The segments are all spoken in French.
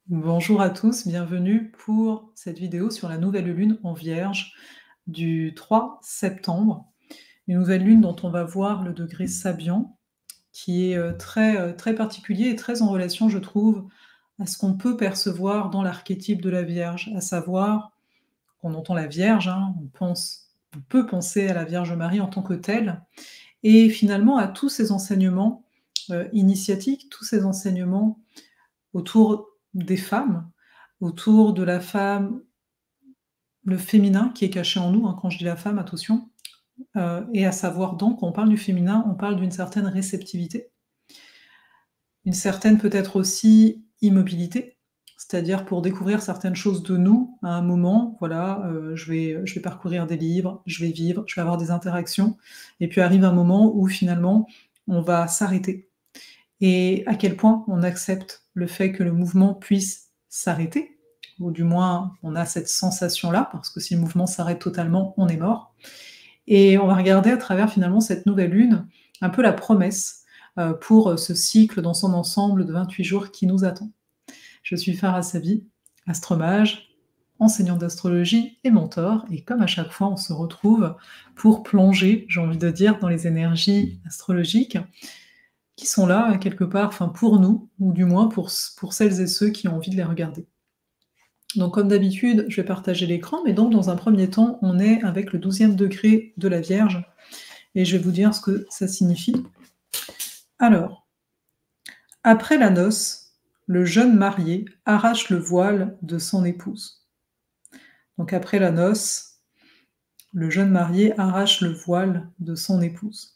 Bonjour à tous, bienvenue pour cette vidéo sur la nouvelle lune en Vierge du 3 septembre. Une nouvelle lune dont on va voir le degré Sabian, qui est très particulier et très en relation, je trouve, à ce qu'on peut percevoir dans l'archétype de la Vierge, à savoir, quand on entend la Vierge, hein, on peut penser à la Vierge Marie en tant que telle, et finalement à tous ces enseignements initiatiques, tous ces enseignements autour des femmes, autour de la femme, le féminin qui est caché en nous, hein, quand je dis la femme, attention, et à savoir donc, quand on parle du féminin, on parle d'une certaine réceptivité, une certaine peut-être aussi immobilité, c'est-à-dire pour découvrir certaines choses de nous à un moment, voilà, je vais parcourir des livres, je vais vivre, je vais avoir des interactions, et puis arrive un moment où finalement on va s'arrêter. Et à quel point on accepte le fait que le mouvement puisse s'arrêter, ou du moins on a cette sensation-là, parce que si le mouvement s'arrête totalement, on est mort. Et on va regarder à travers finalement cette nouvelle lune, un peu la promesse pour ce cycle dans son ensemble de 28 jours qui nous attend. Je suis Farah Savi, astromage, enseignante d'astrologie et mentor, et comme à chaque fois on se retrouve pour plonger, j'ai envie de dire, dans les énergies astrologiques, qui sont là, quelque part, enfin pour nous, ou du moins pour celles et ceux qui ont envie de les regarder. Donc comme d'habitude, je vais partager l'écran, mais donc dans un premier temps, on est avec le 12e degré de la Vierge, et je vais vous dire ce que ça signifie. Alors, après la noce, le jeune marié arrache le voile de son épouse. Donc après la noce, le jeune marié arrache le voile de son épouse.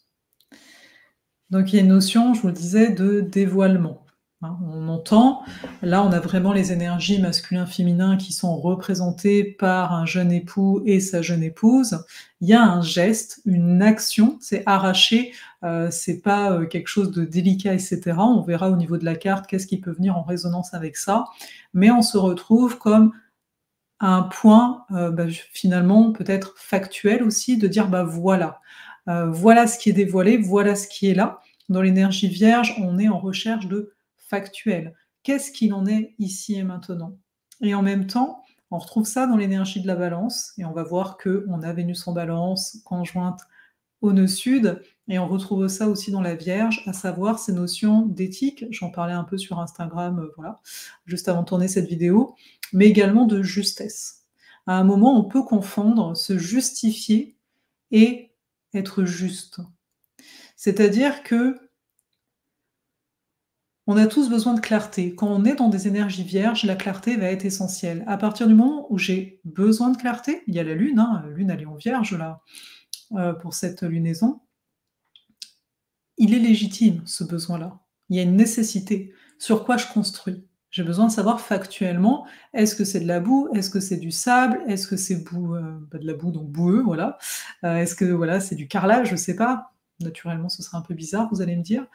Donc il y a une notion, je vous le disais, de dévoilement. Hein, on entend, là on a vraiment les énergies masculin-féminin qui sont représentées par un jeune époux et sa jeune épouse. Il y a un geste, une action, c'est arracher, c'est pas quelque chose de délicat, etc. On verra au niveau de la carte qu'est-ce qui peut venir en résonance avec ça, mais on se retrouve comme à un point finalement peut-être factuel aussi, de dire bah voilà, voilà ce qui est dévoilé, voilà ce qui est là. Dans l'énergie vierge, on est en recherche de factuel. Qu'est-ce qu'il en est ici et maintenant? Et en même temps, on retrouve ça dans l'énergie de la balance, et on va voir qu'on a Vénus en balance, conjointe au nœud sud, et on retrouve ça aussi dans la Vierge, à savoir ces notions d'éthique, j'en parlais un peu sur Instagram, voilà, juste avant de tourner cette vidéo, mais également de justesse. À un moment, on peut confondre se justifier et être juste. C'est-à-dire que on a tous besoin de clarté. Quand on est dans des énergies vierges, la clarté va être essentielle. À partir du moment où j'ai besoin de clarté, il y a la Lune, hein, la Lune elle est en Vierge là, pour cette lunaison, il est légitime ce besoin-là. Il y a une nécessité. Sur quoi je construis? J'ai besoin de savoir factuellement, est-ce que c'est de la boue? Est-ce que c'est du sable? Est-ce que c'est de la boue, donc boueux, voilà. Est-ce que voilà, c'est du carrelage? Je ne sais pas. Naturellement, ce serait un peu bizarre, vous allez me dire.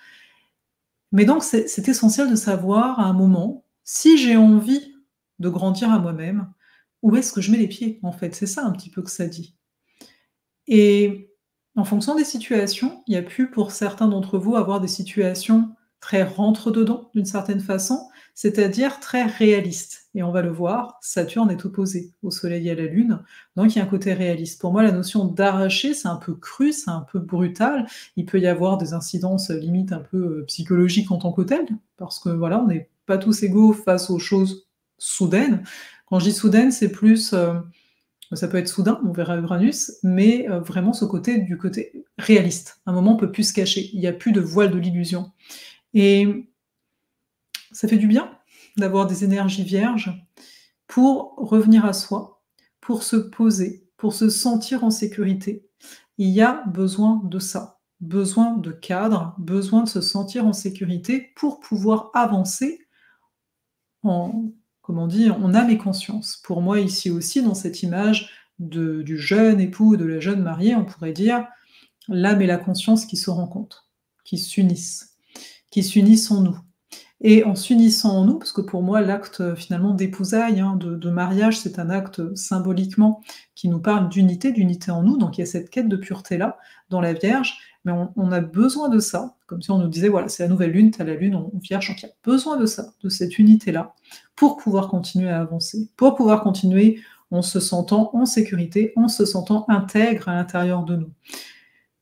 Mais donc, c'est essentiel de savoir à un moment, si j'ai envie de grandir à moi-même, où est-ce que je mets les pieds, en fait? C'est ça un petit peu que ça dit. Et en fonction des situations, il y a pu pour certains d'entre vous avoir des situations très rentre-dedans d'une certaine façon, c'est-à-dire très réalistes. Et on va le voir, Saturne est opposé au Soleil et à la Lune, donc il y a un côté réaliste. Pour moi, la notion d'arracher, c'est un peu cru, c'est un peu brutal. Il peut y avoir des incidences limite un peu psychologiques en tant que telles, parce que voilà, on n'est pas tous égaux face aux choses soudaines. Quand je dis soudaines, c'est plus ça peut être soudain, on verra Uranus, mais vraiment ce côté du côté réaliste. À un moment, on peut plus se cacher. Il n'y a plus de voile de l'illusion. Et ça fait du bien d'avoir des énergies vierges pour revenir à soi, pour se poser, pour se sentir en sécurité. Il y a besoin de ça, besoin de cadre, besoin de se sentir en sécurité pour pouvoir avancer en, comment on dit, en âme et conscience. Pour moi, ici aussi, dans cette image du jeune époux, de la jeune mariée, on pourrait dire l'âme et la conscience qui se rencontrent, qui s'unissent en nous. Et en s'unissant en nous, parce que pour moi, l'acte finalement d'épousailles, hein, de mariage, c'est un acte symboliquement qui nous parle d'unité en nous, donc il y a cette quête de pureté-là dans la Vierge, mais on a besoin de ça, comme si on nous disait: «Voilà, c'est la nouvelle lune, tu as la lune en Vierge», donc il y a besoin de ça, de cette unité-là, pour pouvoir continuer à avancer, pour pouvoir continuer en se sentant en sécurité, en se sentant intègre à l'intérieur de nous.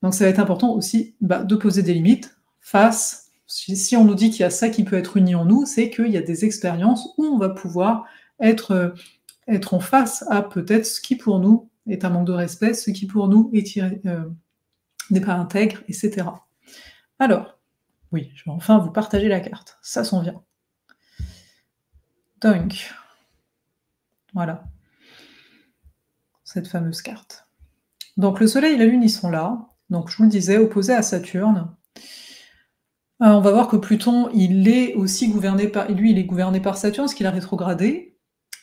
Donc ça va être important aussi, de poser des limites face si on nous dit qu'il y a ça qui peut être uni en nous, c'est qu'il y a des expériences où on va pouvoir être, être en face à peut-être ce qui pour nous est un manque de respect, ce qui pour nous n'est pas intègre, et cetera. Alors, oui, je vais enfin vous partager la carte, ça s'en vient. Donc, voilà, cette fameuse carte. Donc le soleil et la lune, ils sont là, donc je vous le disais, opposés à Saturne. On va voir que Pluton, il est aussi gouverné par lui, il est gouverné par Saturne, parce qu'il a rétrogradé.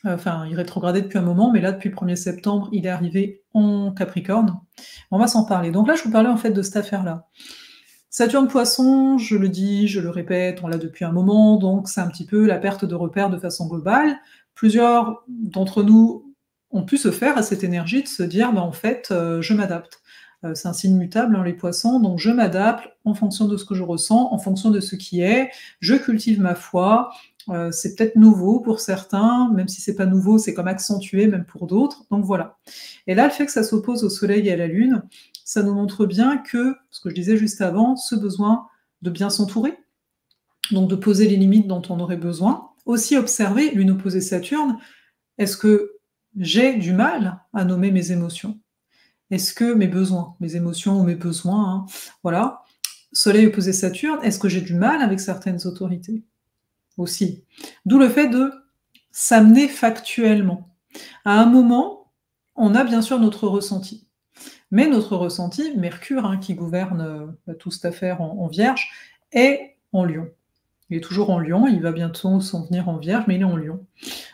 Enfin, il rétrogradait depuis un moment, mais là, depuis le 1er septembre, il est arrivé en Capricorne. On va s'en parler. Donc là, je vous parlais en fait de cette affaire-là. Saturne Poisson, je le dis, je le répète, on l'a depuis un moment, donc c'est un petit peu la perte de repères de façon globale. Plusieurs d'entre nous ont pu se faire à cette énergie de se dire, en fait, je m'adapte. C'est un signe mutable, hein, les poissons, donc je m'adapte en fonction de ce que je ressens, en fonction de ce qui est, je cultive ma foi, c'est peut-être nouveau pour certains, même si c'est pas nouveau, c'est comme accentué même pour d'autres, donc voilà. Et là, le fait que ça s'oppose au soleil et à la lune, ça nous montre bien que, ce que je disais juste avant, ce besoin de bien s'entourer, donc de poser les limites dont on aurait besoin, aussi observer, lune opposée Saturne, est-ce que j'ai du mal à nommer mes émotions? Est-ce que mes besoins, mes émotions ou mes besoins, hein, voilà. Soleil opposé Saturne, est-ce que j'ai du mal avec certaines autorités? Aussi. D'où le fait de s'amener factuellement. À un moment, on a bien sûr notre ressenti. Mais notre ressenti, Mercure, hein, qui gouverne toute cette affaire en Vierge, est en Lion. Il est toujours en Lion, il va bientôt s'en venir en Vierge, mais il est en Lion.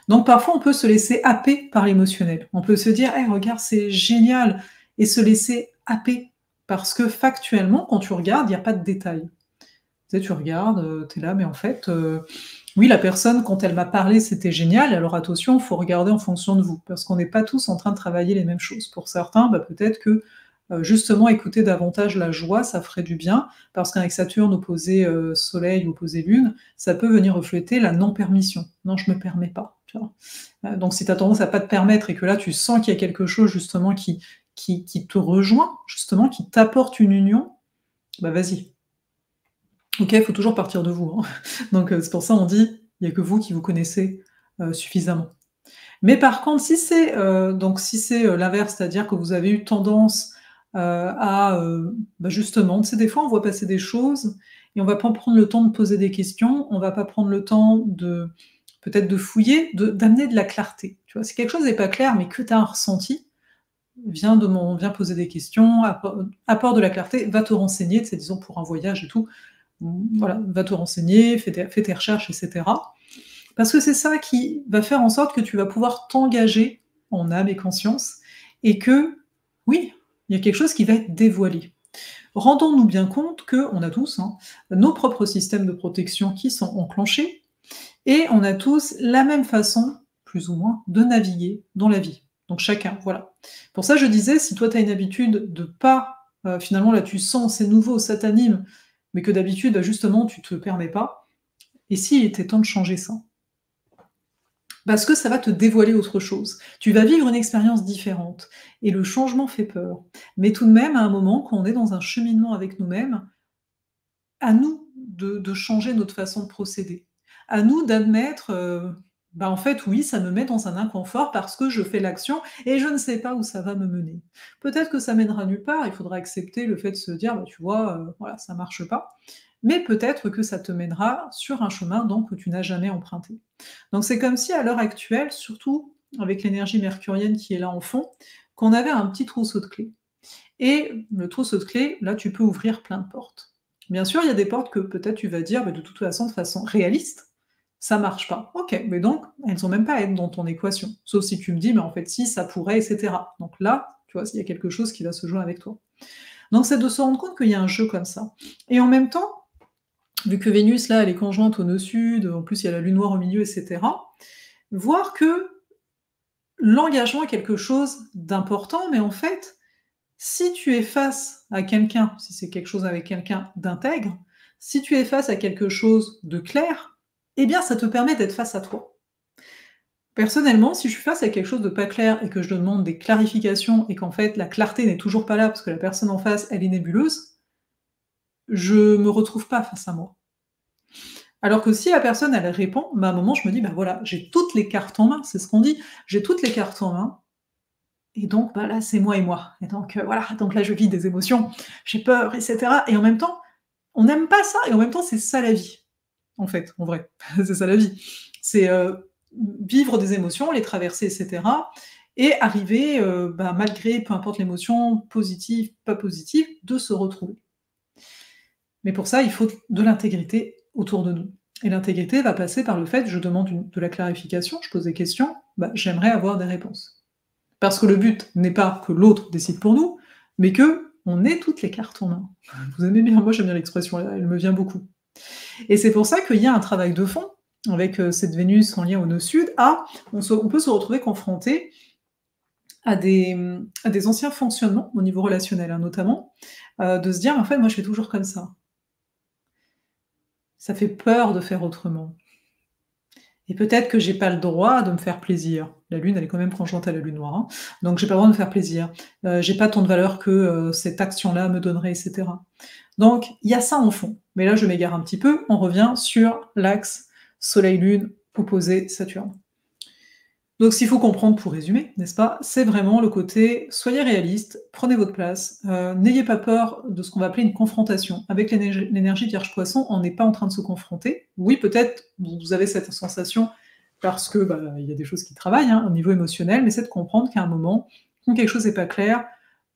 Donc parfois, on peut se laisser happer par l'émotionnel. On peut se dire, hey, regarde, c'est génial, et se laisser happer. Parce que factuellement, quand tu regardes, il n'y a pas de détails. Tu sais, tu regardes, tu es là, mais en fait, oui, la personne, quand elle m'a parlé, c'était génial. Alors attention, il faut regarder en fonction de vous, parce qu'on n'est pas tous en train de travailler les mêmes choses. Pour certains, peut-être que justement écouter davantage la joie, ça ferait du bien, parce qu'avec Saturne opposé Soleil, opposé Lune, ça peut venir refléter la non-permission. Non, je me permets pas. Tu vois. Donc si tu as tendance à pas te permettre et que là tu sens qu'il y a quelque chose justement qui te rejoint, justement, qui t'apporte une union, vas-y. Ok, il faut toujours partir de vous. Hein. Donc c'est pour ça on dit, il n'y a que vous qui vous connaissez suffisamment. Mais par contre, si c'est l'inverse, c'est-à-dire que vous avez eu tendance à justement, tu sais, des fois on voit passer des choses et on va pas prendre le temps de poser des questions, on va pas prendre le temps de peut-être de fouiller, d'amener de la clarté. Tu vois, si quelque chose n'est pas clair, mais que tu as un ressenti, viens poser des questions, apporte de la clarté, va te renseigner, c'est disons pour un voyage et tout, voilà, va te renseigner, fais tes recherches, etc. Parce que c'est ça qui va faire en sorte que tu vas pouvoir t'engager en âme et conscience, et que, oui, il y a quelque chose qui va être dévoilé. Rendons-nous bien compte qu'on a tous nos propres systèmes de protection qui sont enclenchés, et on a tous la même façon, plus ou moins, de naviguer dans la vie. Donc chacun, voilà. Pour ça, je disais, si toi, tu as une habitude de pas, finalement, là, tu sens, c'est nouveau, ça t'anime, mais que d'habitude, justement, tu te permets pas, et s'il était temps de changer ça? Parce que ça va te dévoiler autre chose. Tu vas vivre une expérience différente, et le changement fait peur. Mais tout de même, à un moment, quand on est dans un cheminement avec nous-mêmes, à nous de changer notre façon de procéder. À nous d'admettre, en fait, oui, ça me met dans un inconfort parce que je fais l'action et je ne sais pas où ça va me mener. Peut-être que ça mènera nulle part, il faudra accepter le fait de se dire: «Tu vois, voilà, ça marche pas». Mais peut-être que ça te mènera sur un chemin donc que tu n'as jamais emprunté. Donc c'est comme si à l'heure actuelle, surtout avec l'énergie mercurienne qui est là en fond, qu'on avait un petit trousseau de clés. Et le trousseau de clés, là, tu peux ouvrir plein de portes. Bien sûr, il y a des portes que peut-être tu vas dire, de toute façon, de façon réaliste, ça marche pas. Ok, mais donc, elles n'ont même pas à être dans ton équation. Sauf si tu me dis, mais en fait, si, ça pourrait, etc. Donc là, tu vois, il y a quelque chose qui va se jouer avec toi. Donc, c'est de se rendre compte qu'il y a un jeu comme ça. Et en même temps, vu que Vénus, là, elle est conjointe au nœud sud, en plus, il y a la lune noire au milieu, etc., voir que l'engagement est quelque chose d'important, mais en fait, Si tu es face à quelqu'un, si c'est quelque chose avec quelqu'un d'intègre, si tu es face à quelque chose de clair, eh bien, ça te permet d'être face à toi. Personnellement, si je suis face à quelque chose de pas clair et que je demande des clarifications et qu'en fait la clarté n'est toujours pas là parce que la personne en face, elle est nébuleuse, je me retrouve pas face à moi. Alors que si la personne, elle répond, bah, à un moment, je me dis: «Bah, voilà, j'ai toutes les cartes en main», c'est ce qu'on dit. J'ai toutes les cartes en main et donc bah, là, c'est moi et moi et donc voilà, donc là, je vis des émotions, j'ai peur et cetera et en même temps, on n'aime pas ça et en même temps, c'est ça la vie, en fait, en vrai. C'est ça la vie. C'est, vivre des émotions, les traverser et cetera et arriver, bah, malgré peu importe l'émotion, positive, pas positive, de se retrouver. Mais pour ça, il faut de l'intégrité autour de nous. Et l'intégrité va passer par le fait, je demande de la clarification, je pose des questions, bah, j'aimerais avoir des réponses. Parce que le but n'est pas que l'autre décide pour nous, mais que on ait toutes les cartes en main. Vous aimez bien, moi j'aime bien l'expression, elle me vient beaucoup. Et c'est pour ça qu'il y a un travail de fond avec cette Vénus en lien au nœud sud, on peut se retrouver confronté à des anciens fonctionnements au niveau relationnel, hein, notamment, de se dire en fait moi je fais toujours comme ça fait peur de faire autrement. Et peut-être que j'ai pas le droit de me faire plaisir. La lune, elle est quand même conjointe à la lune noire, hein, donc j'ai pas le droit de me faire plaisir. J'ai pas tant de valeur que, cette action-là me donnerait et cetera. Donc il y a ça en fond. Mais là, je m'égare un petit peu, on revient sur l'axe soleil-lune opposé Saturne. Donc ce qu'il faut comprendre pour résumer, n'est-ce pas? C'est vraiment le côté soyez réaliste, prenez votre place, n'ayez pas peur de ce qu'on va appeler une confrontation. Avec l'énergie Vierge-Poisson, on n'est pas en train de se confronter. Oui, peut-être vous avez cette sensation parce que, bah, il y a des choses qui travaillent, hein, au niveau émotionnel, mais c'est de comprendre qu'à un moment, quand quelque chose n'est pas clair,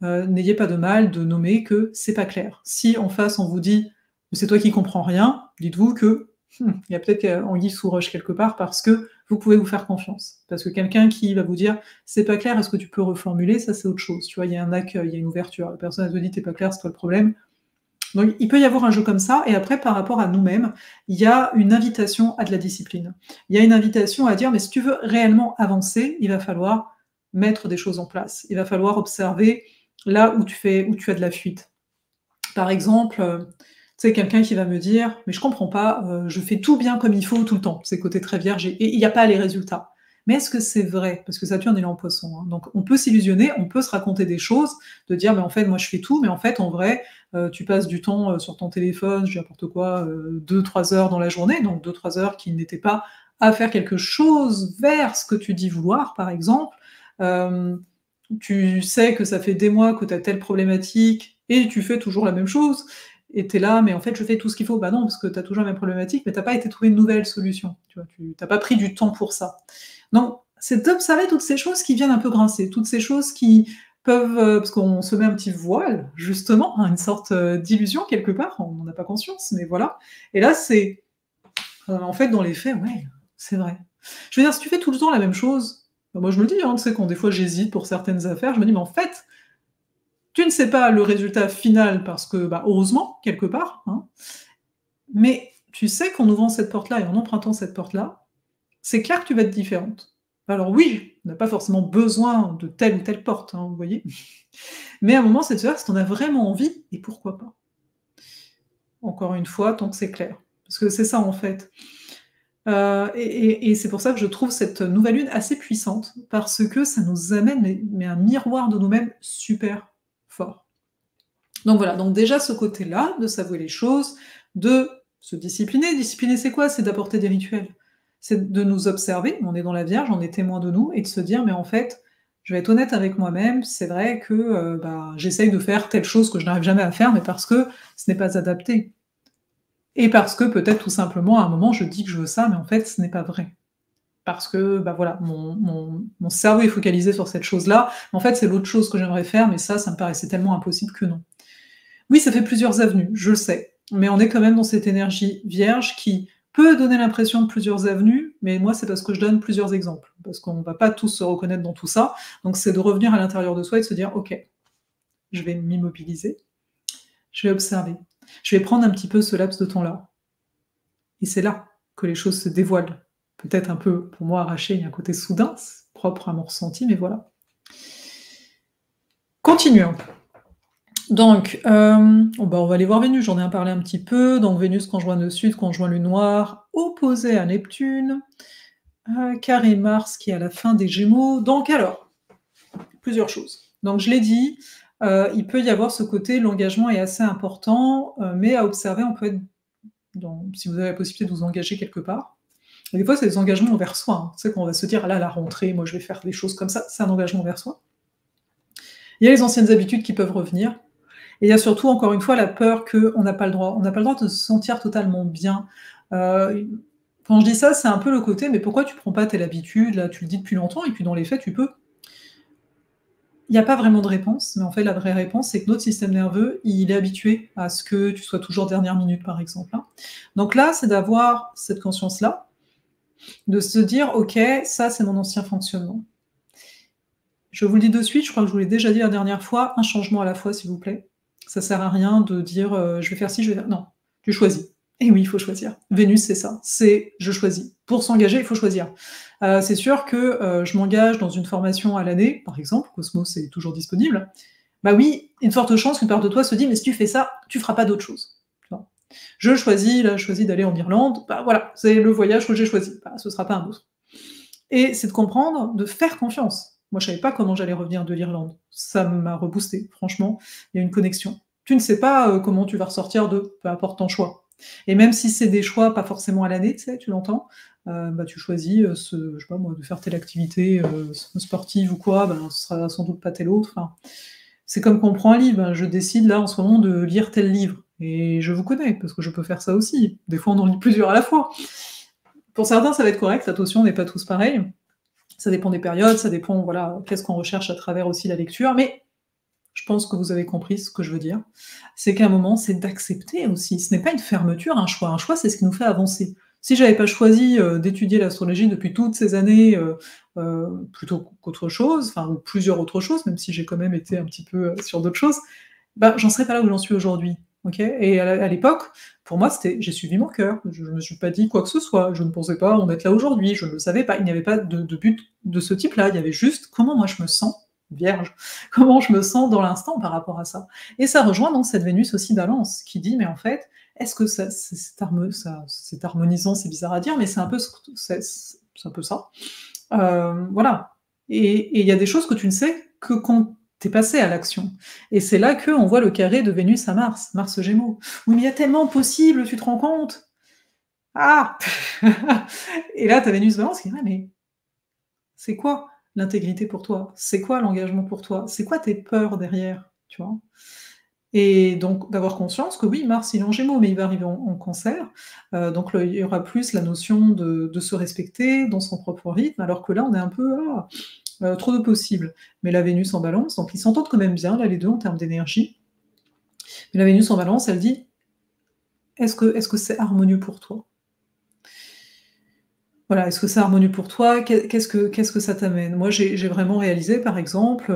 n'ayez pas de mal de nommer que c'est pas clair. Si en face on vous dit: «C'est toi qui comprends rien», dites-vous que il y a peut-être anguille sous roche quelque part parce que vous pouvez vous faire confiance. Parce que quelqu'un qui va vous dire c'est pas clair, est-ce que tu peux reformuler? Ça, c'est autre chose. Tu vois, il y a un accueil, il y a une ouverture. La personne elle te dit t'es pas clair, c'est toi le problème. Donc il peut y avoir un jeu comme ça. Et après, par rapport à nous-mêmes, il y a une invitation à de la discipline. Il y a une invitation à dire mais si tu veux réellement avancer, il va falloir mettre des choses en place. Il va falloir observer là où tu as de la fuite. Par exemple, tu sais, quelqu'un qui va me dire: «Mais je comprends pas, je fais tout bien comme il faut tout le temps». C'est côté très vierge et il y a pas les résultats. Mais est-ce que c'est vrai? Parce que Saturne, il est en Poisson, hein, donc on peut s'illusionner, on peut se raconter des choses, de dire: «Mais en fait, moi, je fais tout», mais en fait, en vrai, tu passes du temps, sur ton téléphone, je dis n'importe quoi, 2-3 heures dans la journée, donc 2-3 heures qui n'étaient pas à faire quelque chose vers ce que tu dis vouloir, par exemple. Hem, Tu sais que ça fait des mois que tu as telle problématique et tu fais toujours la même chose et tu es là: «Mais en fait, je fais tout ce qu'il faut». Bah non, parce que tu as toujours la même problématique, mais tu as pas été trouver une nouvelle solution, tu vois? Tu as pas pris du temps pour ça. Donc, c'est d'observer toutes ces choses qui viennent un peu grincer, toutes ces choses qui peuvent, parce qu'on se met un petit voile, justement, hein, une sorte, d'illusion quelque part, on n'en a pas conscience, mais voilà. Et là, c'est, en fait, dans les faits, ouais, c'est vrai. Je veux dire, si tu fais tout le temps la même chose, bah, moi je me le dis, hein, tu sais, quand des fois j'hésite pour certaines affaires, je me dis: «Mais en fait, tu ne sais pas le résultat final parce que, bah, heureusement, quelque part, hein, mais tu sais qu'en ouvrant cette porte-là et en empruntant cette porte-là, c'est clair que tu vas être différente. Alors oui, on n'a pas forcément besoin de telle ou telle porte, hein, vous voyez? Mais à un moment, c'est de se dire si tu en as vraiment envie et pourquoi pas? Encore une fois, tant que c'est clair. Parce que c'est ça, en fait. Et c'est pour ça que je trouve cette nouvelle lune assez puissante, parce que ça nous amène mais un miroir de nous-mêmes super fort. Donc voilà, donc déjà ce côté-là, de s'avouer les choses, de se discipliner. Discipliner, c'est quoi? C'est d'apporter des rituels. C'est de nous observer, on est dans la Vierge, on est témoin de nous, et de se dire: «Mais en fait, je vais être honnête avec moi-même, c'est vrai que, bah, j'essaye de faire telle chose que je n'arrive jamais à faire, mais parce que ce n'est pas adapté. Et parce que peut-être tout simplement à un moment je dis que je veux ça, mais en fait ce n'est pas vrai. Parce que, bah, voilà, mon cerveau est focalisé sur cette chose-là, mais en fait c'est l'autre chose que j'aimerais faire, mais ça me paraissait tellement impossible que non». Oui, ça fait plusieurs avenues, je le sais, mais on est quand même dans cette énergie vierge qui peut donner l'impression de plusieurs avenues, mais moi c'est parce que je donne plusieurs exemples, parce qu'on va pas tous se reconnaître dans tout ça, donc c'est de revenir à l'intérieur de soi et de se dire: «OK, je vais m'immobiliser, je vais observer, je vais prendre un petit peu ce laps de temps-là». Et c'est là que les choses se dévoilent. Peut-être un peu, pour moi, arraché, il y a un côté soudain, propre à mon ressenti, mais voilà. Continuons. Donc, bon, bah, on va aller voir Vénus, j'en ai parlé un petit peu. Donc Vénus conjoint le Sud, conjoint le Noir, opposé à Neptune, carré Mars qui est à la fin des Gémeaux. Donc alors, plusieurs choses. Donc je l'ai dit, il peut y avoir ce côté, l'engagement est assez important, mais à observer, on peut être si vous avez la possibilité de vous engager quelque part. Et des fois, c'est des engagements envers soi, hein. Tu sais, qu'on va se dire: «Là, la rentrée, moi, je vais faire des choses comme ça», c'est un engagement envers soi. Il y a les anciennes habitudes qui peuvent revenir et il y a surtout, encore une fois, la peur qu'on n'a pas le droit. On n'a pas le droit de se sentir totalement bien. Heu, Quand je dis ça, c'est un peu le côté: «Mais pourquoi tu prends pas telle habitude? Là, tu le dis depuis longtemps et puis dans les faits, tu peux». Il y a pas vraiment de réponse, mais en fait, la vraie réponse, c'est que notre système nerveux, il est habitué à ce que tu sois toujours dernière minute, par exemple, hein. Donc là, c'est d'avoir cette conscience-là, de se dire: «OK, ça, c'est mon ancien fonctionnement». Je vous le dis de suite, je crois que je vous l'ai déjà dit la dernière fois, un changement à la fois, s'il vous plaît. Ça sert à rien de dire, «Je vais faire ci, je vais faire» non, tu choisis. Et oui, il faut choisir. Vénus, c'est ça, c'est je choisis. Pour s'engager, il faut choisir. C'est sûr que, je m'engage dans une formation à l'année, par exemple, Cosmos est toujours disponible. Bah oui, une forte chance qu'une part de toi se dit: «Mais si tu fais ça, tu feras pas d'autre chose». Tu vois? Je choisis, là, je choisis d'aller en Irlande, bah voilà, c'est le voyage que j'ai choisi, bah, ce sera pas un autre. Et c'est de comprendre, de faire confiance. Moi, je savais pas comment j'allais revenir de l'Irlande. Ça m'a reboosté, franchement, il y a une connexion. Tu ne sais pas, comment tu vas ressortir de, peu importe ton choix. Et même si c'est des choix pas forcément à l'année, tu sais, tu l'entends, bah, tu choisis, je sais pas moi, de faire telle activité, sportive ou quoi, ben, ce sera sans doute pas telle autre, enfin, c'est comme quand on prend un livre, ben, je décide là, en ce moment, de lire tel livre et je vous connais, parce que je peux faire ça aussi. Des fois, on en lit plusieurs à la fois. Pour certains, ça va être correct, attention, on n'est pas tous pareils. Ça dépend des périodes, ça dépend, voilà, qu'est-ce qu'on recherche à travers aussi la lecture, mais je pense que vous avez compris ce que je veux dire. C'est qu'à un moment, c'est d'accepter aussi. Ce n'est pas une fermeture, un choix. Un choix, c'est ce qui nous fait avancer. Si j'avais pas choisi, d'étudier l'astrologie depuis toutes ces années, plutôt qu'autre chose, enfin, ou plusieurs autres choses, même si j'ai quand même été un petit peu, sur d'autres choses, bah, j'en serais pas là où j'en suis aujourd'hui, OK? Et à l'époque, pour moi, c'était j'ai suivi mon cœur. Je me suis pas dit quoi que ce soit. Je ne pensais pas en être là aujourd'hui. Je ne le savais pas. Il n'y avait pas de but de ce type-là. Il y avait juste comment moi je me sens vierge, comment je me sens dans l'instant par rapport à ça. Et ça rejoint donc cette Vénus aussi Balance qui dit: «Mais en fait, est-ce que c'est harmonisant, c'est bizarre à dire, mais c'est un peu c'est un peu ça. Voilà. Et il y a des choses que tu ne sais que quand tu es passé à l'action. Et c'est là qu'on voit le carré de Vénus à Mars, Mars Gémeaux. Oui, mais il y a tellement possible, tu te rends compte? Ah! Et là, tu as Vénus Balance qui dit: «Ouais, mais c'est quoi l'intégrité pour toi? C'est quoi l'engagement pour toi? C'est quoi tes peurs derrière?» Tu vois? Et donc d'avoir conscience que oui, Mars, il est en Gémeaux, mais il va arriver en Cancer, donc il y aura plus la notion de se respecter dans son propre rythme, alors que là, on est un peu: «Ah, trop de possibles». Mais la Vénus en Balance, donc ils s'entendent quand même bien, là, les 2 en termes d'énergie. Mais la Vénus en Balance, elle dit: «Est-ce que c'est harmonieux pour toi?» Voilà, est-ce que c'est harmonieux pour toi? Qu'est-ce que ça t'amène? Moi, j'ai vraiment réalisé, par exemple,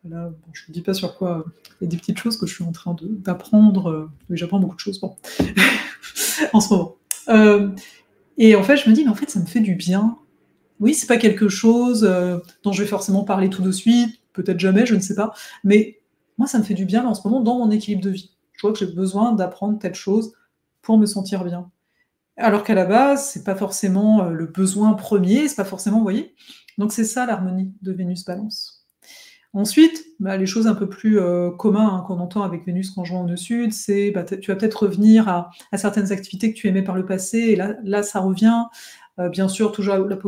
là, bon, je ne vous dis pas sur quoi, il y a des petites choses que je suis en train d'apprendre, oui, j'apprends beaucoup de choses, bon, en ce moment. Hem Et en fait, je me dis: «Mais en fait, ça me fait du bien». Oui, c'est pas quelque chose, dont je vais forcément parler tout de suite, peut-être jamais, je ne sais pas, mais moi, ça me fait du bien, là, en ce moment, dans mon équilibre de vie. Je vois que j'ai besoin d'apprendre telle chose pour me sentir bien. Alors qu'à la base, c'est pas forcément, le besoin premier, c'est pas forcément, vous voyez? Donc c'est ça l'harmonie de Vénus Balance. Ensuite, bah, les choses un peu plus, communs, hein, qu'on entend avec Vénus conjoint au nœud sud, c'est, bah, tu vas peut-être revenir à certaines activités que tu aimais par le passé et là ça revient. Bien sûr, toujours le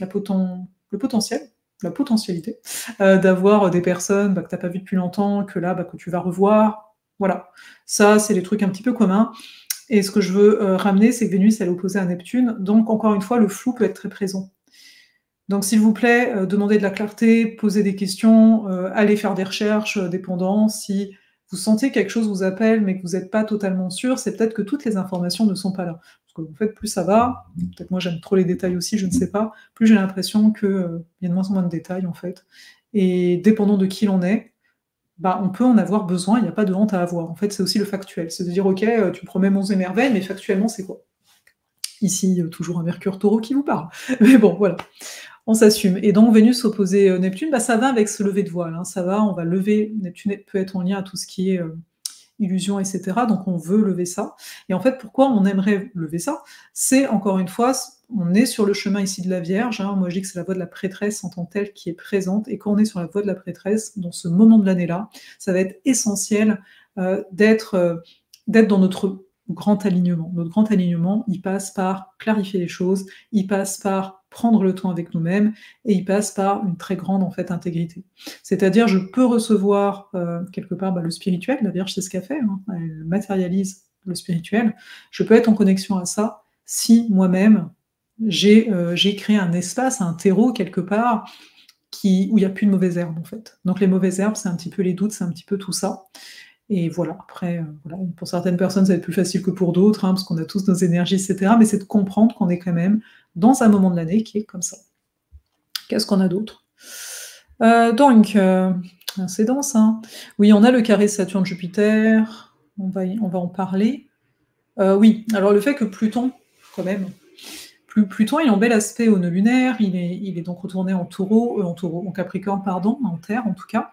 potentiel, la potentialité, d'avoir, des personnes, bah, que tu as pas vues depuis longtemps, que là, bah, que tu vas revoir. Voilà. Ça, c'est les trucs un petit peu communs. Et ce que je veux, ramener, c'est que Vénus, elle est opposée à Neptune, donc encore une fois, le flou peut être très présent. Donc s'il vous plaît, demandez de la clarté, posez des questions, allez faire des recherches, dépendant. Si vous sentez que quelque chose vous appelle, mais que vous n'êtes pas totalement sûr, c'est peut-être que toutes les informations ne sont pas là. Parce que, en fait, plus ça va, peut-être moi j'aime trop les détails aussi, je ne sais pas, plus j'ai l'impression que, il y a de moins en moins de détails, en fait. Et dépendant de qui l'on est, bah, on peut en avoir besoin, il n'y a pas de honte à avoir. En fait, c'est aussi le factuel. C'est de dire: «OK, tu me promets monts et merveilles, mais factuellement, c'est quoi?» Ici, toujours un Mercure Taureau qui vous parle. Mais bon, voilà. On s'assume. Et donc Vénus opposée, Neptune, bah, ça va avec ce lever de voile, hein, ça va, on va lever Neptune peut être en lien à tout ce qui est, illusion et cetera, donc on veut lever ça. Et en fait, pourquoi on aimerait lever ça? C'est encore une fois, on est sur le chemin ici de la Vierge, hein, moi je dis que c'est la voie de la prêtresse en tant que telle qui est présente, et quand on est sur la voie de la prêtresse, dans ce moment de l'année-là, ça va être essentiel d'être dans notre grand alignement. Notre grand alignement, il passe par clarifier les choses, il passe par prendre le temps avec nous-mêmes, et il passe par une très grande en fait intégrité. C'est-à-dire, je peux recevoir quelque part le spirituel, la Vierge c'est ce qu'elle fait, hein, elle matérialise le spirituel, je peux être en connexion à ça si moi-même j'ai créé un espace, un terreau quelque part où il n'y a plus de mauvaises herbes en fait. Donc les mauvaises herbes, c'est un petit peu les doutes, c'est un petit peu tout ça. Et voilà, après, voilà, pour certaines personnes, ça va être plus facile que pour d'autres, hein, parce qu'on a tous nos énergies, etc. Mais c'est de comprendre qu'on est quand même dans un moment de l'année qui est comme ça. Qu'est-ce qu'on a d'autre? C'est dense, hein. Oui, on a le carré Saturne-Jupiter, on va en parler. Oui, alors le fait que Pluton, quand même, Pluton, il est en bel aspect au nœud lunaire, il est donc retourné en en Capricorne, pardon, en Terre en tout cas.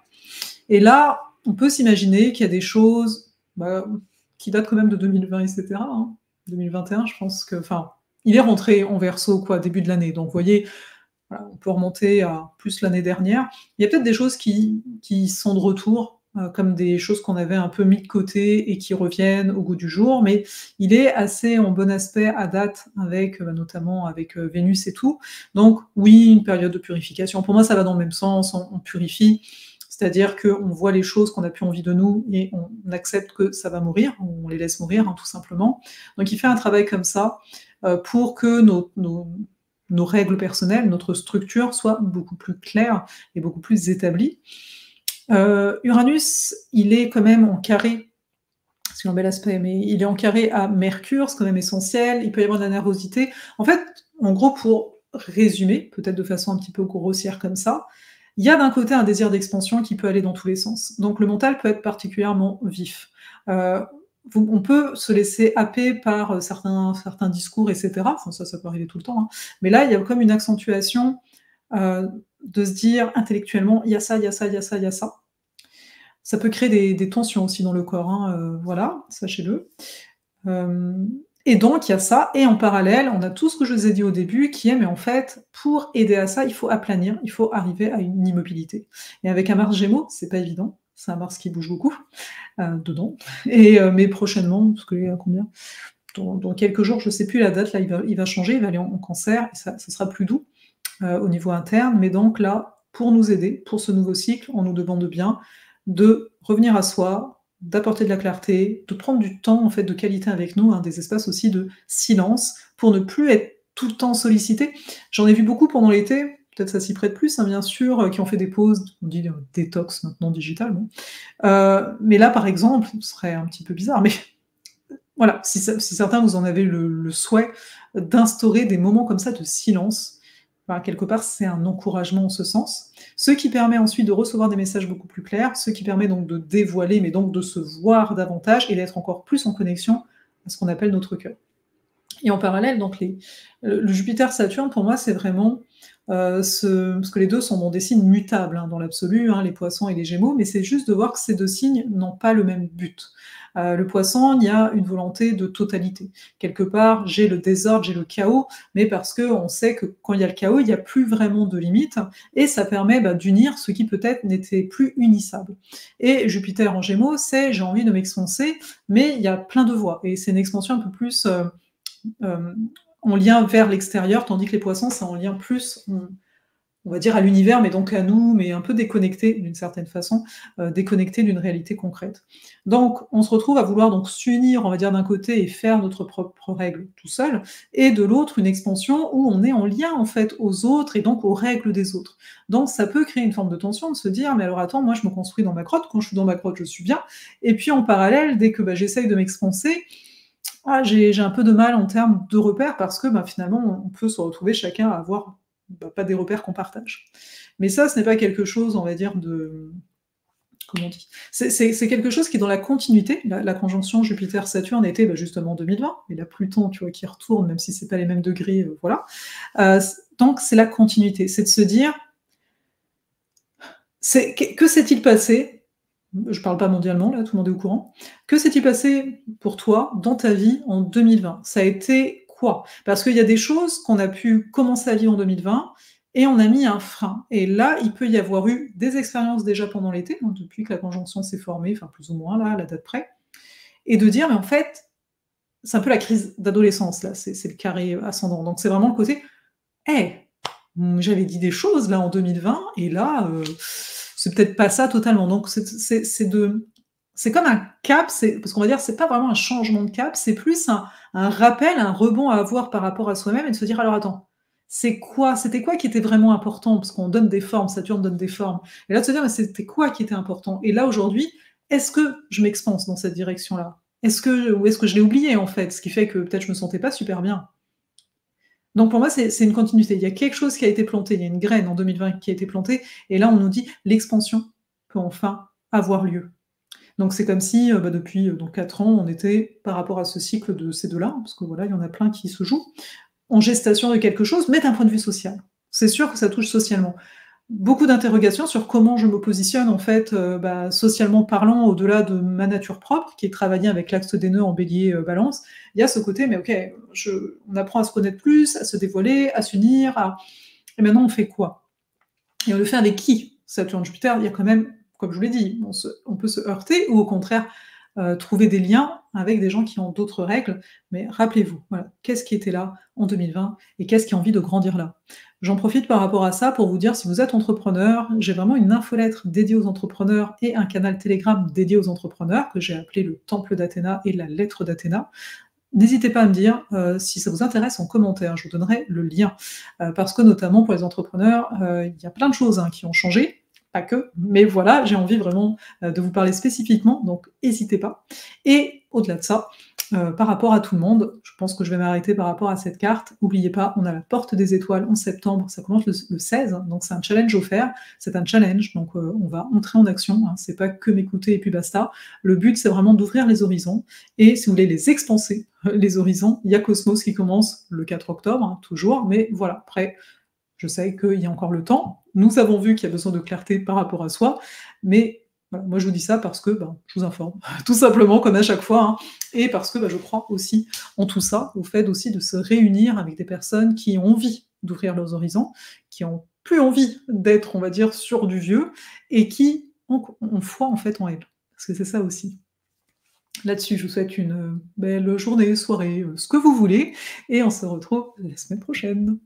Et là, on peut s'imaginer qu'il y a des choses qui datent quand même de 2020, etc. Hein. 2021, je pense que... Enfin, il est rentré en Verseau, quoi, début de l'année. Donc, vous voyez, voilà, on peut remonter à plus l'année dernière. Il y a peut-être des choses qui sont de retour, comme des choses qu'on avait un peu mis de côté et qui reviennent au goût du jour, mais il est assez en bon aspect à date, avec notamment avec Vénus et tout. Donc, oui, une période de purification. Pour moi, ça va dans le même sens, on purifie. C'est-à-dire qu'on voit les choses qu'on n'a plus envie de nous et on accepte que ça va mourir, on les laisse mourir, hein, tout simplement. Donc il fait un travail comme ça pour que nos règles personnelles, notre structure soit beaucoup plus claire et beaucoup plus établie. Uranus, il est quand même en carré, c'est un bel aspect, mais il est en carré à Mercure, c'est quand même essentiel, il peut y avoir de la nervosité. En fait, en gros, pour résumer, peut-être de façon un petit peu grossière comme ça, il y a d'un côté un désir d'expansion qui peut aller dans tous les sens. Donc le mental peut être particulièrement vif. On peut se laisser happer par certains discours, etc. Enfin, ça peut arriver tout le temps. Hein. Mais là, il y a comme une accentuation de se dire intellectuellement, il y a ça, il y a ça, il y a ça, il y a ça. Ça peut créer des tensions aussi dans le corps. Hein, voilà, sachez-le. Et donc, il y a ça, et en parallèle, on a tout ce que je vous ai dit au début, qui est, mais en fait, pour aider à ça, il faut aplanir, il faut arriver à une immobilité. Et avec un Mars Gémeaux, c'est pas évident, c'est un Mars qui bouge beaucoup, dedans, mais prochainement, parce qu'il y a combien dans quelques jours, je sais plus la date, là, il va changer, il va aller en Cancer, et ça sera plus doux au niveau interne, mais donc là, pour nous aider, pour ce nouveau cycle, on nous demande bien de revenir à soi, d'apporter de la clarté, de prendre du temps en fait de qualité avec nous, hein, des espaces aussi de silence, pour ne plus être tout le temps sollicité. J'en ai vu beaucoup pendant l'été, peut-être ça s'y prête plus, hein, bien sûr, qui ont fait des pauses, on dit détox maintenant digital, bon. Mais là, par exemple, ce serait un petit peu bizarre, mais voilà, si certains vous en avez le souhait d'instaurer des moments comme ça de silence, quelque part, c'est un encouragement en ce sens. Ce qui permet ensuite de recevoir des messages beaucoup plus clairs, ce qui permet donc de dévoiler, mais donc de se voir davantage et d'être encore plus en connexion à ce qu'on appelle notre cœur. Et en parallèle, donc le Jupiter-Saturne, pour moi, c'est vraiment parce que les deux sont dans des signes mutables, hein, dans l'absolu, hein, les poissons et les gémeaux, mais c'est juste de voir que ces deux signes n'ont pas le même but. Le poisson, il y a une volonté de totalité. Quelque part, j'ai le désordre, j'ai le chaos, mais parce qu'on sait que quand il y a le chaos, il n'y a plus vraiment de limite, et ça permet d'unir ce qui peut-être n'était plus unissable. Et Jupiter en Gémeaux, c'est j'ai envie de m'expanser, mais il y a plein de voies, et c'est une expansion un peu plus en lien vers l'extérieur, tandis que les poissons, c'est en lien plus, on va dire, à l'univers, mais donc à nous, mais un peu déconnecté d'une certaine façon, déconnecté d'une réalité concrète. Donc, on se retrouve à vouloir donc s'unir, on va dire, d'un côté et faire notre propre règle tout seul, et de l'autre, une expansion où on est en lien, en fait, aux autres et donc aux règles des autres. Donc, ça peut créer une forme de tension, de se dire, mais alors attends, moi, je me construis dans ma grotte, quand je suis dans ma grotte, je suis bien, et puis en parallèle, dès que j'essaye de m'expanser, j'ai un peu de mal en termes de repères, parce que finalement, on peut se retrouver chacun à avoir pas des repères qu'on partage. Mais ça, ce n'est pas quelque chose, on va dire, comme on dit. C'est quelque chose qui est dans la continuité. La conjonction Jupiter-Saturne était, bah, justement en 2020, et là Pluton, tu vois, qui retourne, même si c'est pas les mêmes degrés, voilà. Donc c'est la continuité, c'est de se dire: Que s'est-il passé? Je parle pas mondialement là, tout le monde est au courant. Que s'est-il passé pour toi dans ta vie en 2020? Ça a été quoi? Parce qu'il y a des choses qu'on a pu commencer à vivre en 2020 et on a mis un frein. Et là, il peut y avoir eu des expériences déjà pendant l'été, hein, depuis que la conjonction s'est formée, enfin plus ou moins là, à la date près, et de dire: «Mais en fait», c'est un peu la crise d'adolescence là, c'est le carré ascendant. Donc c'est vraiment le côté: «Hey, j'avais dit des choses là en 2020 et là, c'est peut-être pas ça totalement». Donc c'est comme un cap, parce qu'on va dire c'est pas vraiment un changement de cap, c'est plus un rappel, un rebond à avoir par rapport à soi-même et de se dire: «Alors attends, c'était quoi qui était vraiment important?» Parce qu'on donne des formes, Saturne donne des formes. Et là de se dire: «Mais c'était quoi qui était important?» Et là aujourd'hui, est-ce que je m'expanse dans cette direction-là? Est-ce que je l'ai oublié en fait? Ce qui fait que peut-être je me sentais pas super bien. Donc pour moi, c'est une continuité. Il y a quelque chose qui a été planté, il y a une graine en 2020 qui a été plantée et là on nous dit: «L'expansion peut enfin avoir lieu». Donc c'est comme si, bah, depuis, donc 4 ans, on était par rapport à ce cycle de ces 2-là, parce que voilà, il y en a plein qui se jouent, en gestation de quelque chose, mais d'un point de vue social. C'est sûr que ça touche socialement. Beaucoup d'interrogations sur comment je me positionne en fait, bah, socialement parlant, au-delà de ma nature propre, qui est travaillée avec l'axe des nœuds en Bélier, Balance. Il y a ce côté, mais OK, on apprend à se connaître plus, à se dévoiler, à s'unir, et maintenant on fait quoi? Et on le fait avec qui? Saturne-Jupiter, il y a quand même, comme je vous l'ai dit, on peut se heurter ou au contraire, trouver des liens avec des gens qui ont d'autres règles. Mais rappelez-vous, voilà, qu'est-ce qui était là en 2020 et qu'est-ce qui a envie de grandir là? J'en profite par rapport à ça pour vous dire, si vous êtes entrepreneur, j'ai vraiment une infolettre dédiée aux entrepreneurs et un canal Telegram dédié aux entrepreneurs que j'ai appelé le Temple d'Athéna et la Lettre d'Athéna. N'hésitez pas à me dire, si ça vous intéresse en commentaire, je vous donnerai le lien. Parce que notamment pour les entrepreneurs, il y a plein de choses, hein, qui ont changé, pas que, mais voilà, j'ai envie vraiment, de vous parler spécifiquement, donc n'hésitez pas. Et au-delà de ça, par rapport à tout le monde, je pense que je vais m'arrêter par rapport à cette carte. N'oubliez pas, on a la porte des étoiles en septembre, ça commence le 16, hein, donc c'est un challenge offert, c'est un challenge, donc on va entrer en action, hein, c'est pas que m'écouter et puis basta. Le but, c'est vraiment d'ouvrir les horizons et si vous voulez les expanser, les horizons, il y a Cosmos qui commence le 4 octobre, hein, toujours, mais voilà, après, je sais qu'il y a encore le temps. Nous avons vu qu'il y a besoin de clarté par rapport à soi, mais voilà, moi je vous dis ça parce que ben, je vous informe, tout simplement, comme à chaque fois, hein, et parce que ben, je crois aussi en tout ça, au fait aussi de se réunir avec des personnes qui ont envie d'ouvrir leurs horizons, qui ont plus envie d'être, on va dire, sur du vieux, et qui ont foi en fait en elles. Parce que c'est ça aussi. Là-dessus, je vous souhaite une belle journée, soirée, ce que vous voulez, et on se retrouve la semaine prochaine.